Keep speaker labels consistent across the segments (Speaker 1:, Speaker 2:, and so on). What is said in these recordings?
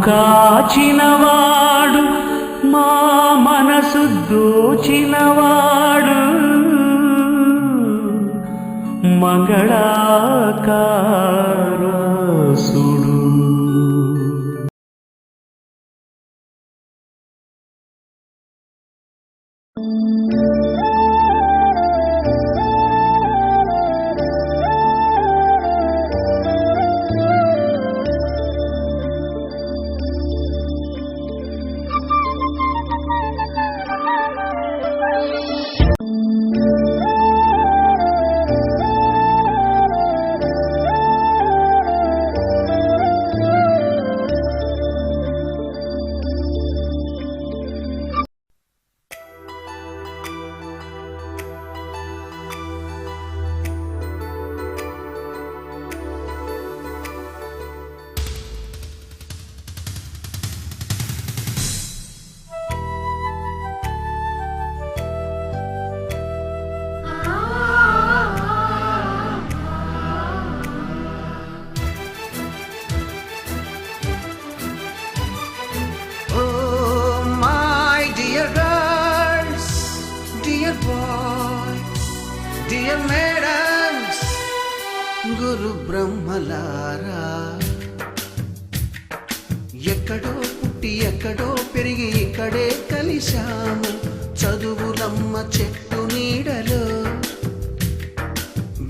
Speaker 1: కాచినవాడు మా మనసు దోచినవాడు మంగళాకారసుడు.
Speaker 2: Dear madams, గురు బ్రహ్మలారా, ఎక్కడో పుట్టి ఎక్కడో పెరిగి ఇక్కడే కలిశాము చదువులమ్మ చెట్టు నీడలో.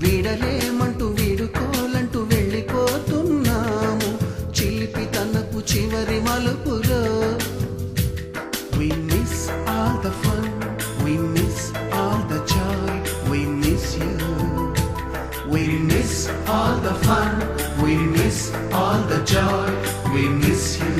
Speaker 2: వీడలేమంటూ వీడుకోలంటూ వెళ్ళిపోతున్నాము చిలిపి తనపు చివరి మలుపులో. We miss all the fun, we miss all the joy, we miss you. We miss all the fun, we miss all the joy, we miss you.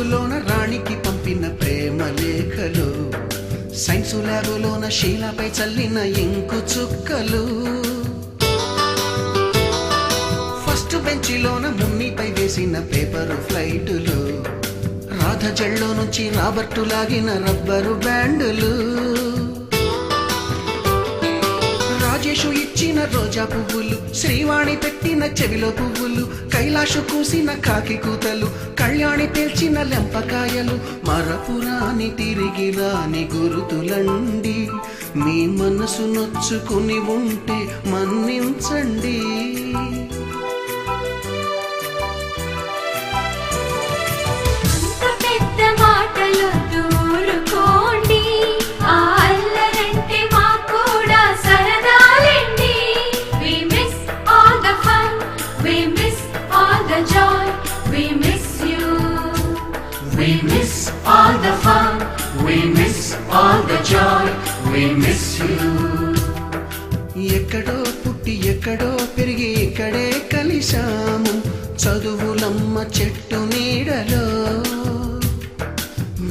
Speaker 2: లోన రాణికి పంపిన ప్రేమ లేఖలు, సైన్సు ల్యాబులోన శీలపై చల్లిన ఇంకు చుక్కలు, ఫస్ట్ బెంచిలోన మున్నిపై వేసిన పేపరు ఫ్లైటులు, రాధ జల్లో నుంచి రాబర్టు లాగిన rubber బ్యాండులు, Rajesh ఇచ్చిన రోజా పువ్వులు, శ్రీవాణి పెట్టిన చెవిలో పువ్వులు, కైలాషు కూసిన కాకి కూతలు, కళ్యాణి పేల్చిన లెంపకాయలు, మరపురాని తిరిగి రాని గురుతులండి. మీ మనసు నొచ్చుకుని ఉంటే మన్నించండి.
Speaker 3: We miss all the fun, we miss all the joy, we miss you.
Speaker 2: ఎక్కడో పుట్టి ఎక్కడో పెరిగి ఇక్కడే కలిశాము చదువులమ్మ చెట్టు నీడలో.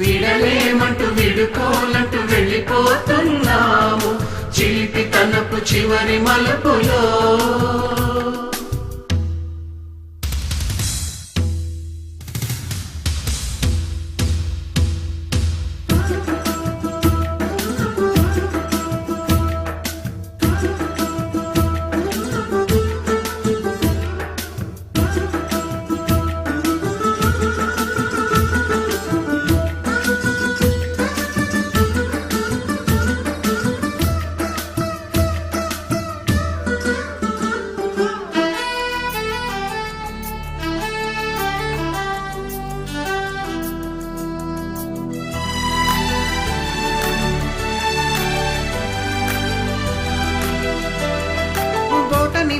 Speaker 3: విడలేమంటూ విడుకోలంటూ వెళ్ళిపోతున్నాము చిలిపి తనపు చివరి మలుపులో.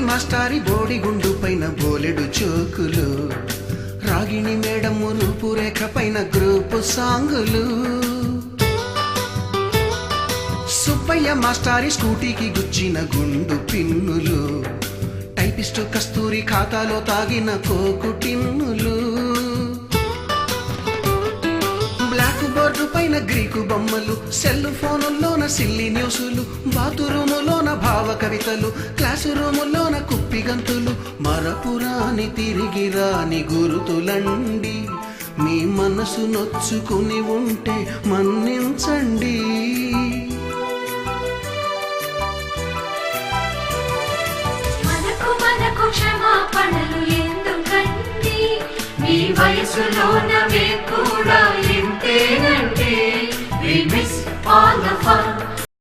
Speaker 2: మాస్టారి బోడిగుండు పైన బోలెడు చోకులు, రాగిణి మేడము రూపురేఖ పైన గ్రూపు సాంగులు, సుబ్బయ్య రామయ్య మాస్టారి స్కూటీకి గుచ్చిన గుండు పిన్నులు, టైపిస్టు కస్తూరి ఖాతాలో తాగిన కోకు టిన్నులు, బ్లాక్ బోర్డు పైన గ్రీకు బొమ్మలు, సెల్ ఫోనుల్లోన సిల్లి న్యూసులు, బాతురూములోన భావ కవితలు, క్లాసు రూములోన కుప్పిగంతులు, మరపురాని తిరిగి రాని గురుతులండి. మీ మనసు నొచ్చుకుని ఉంటే మన్నించండి.
Speaker 3: మనకు క్షమాపణలు ఎందుకండి, మీ వయసులోనవే కూడా ఇంతేనండి. We miss all the fun.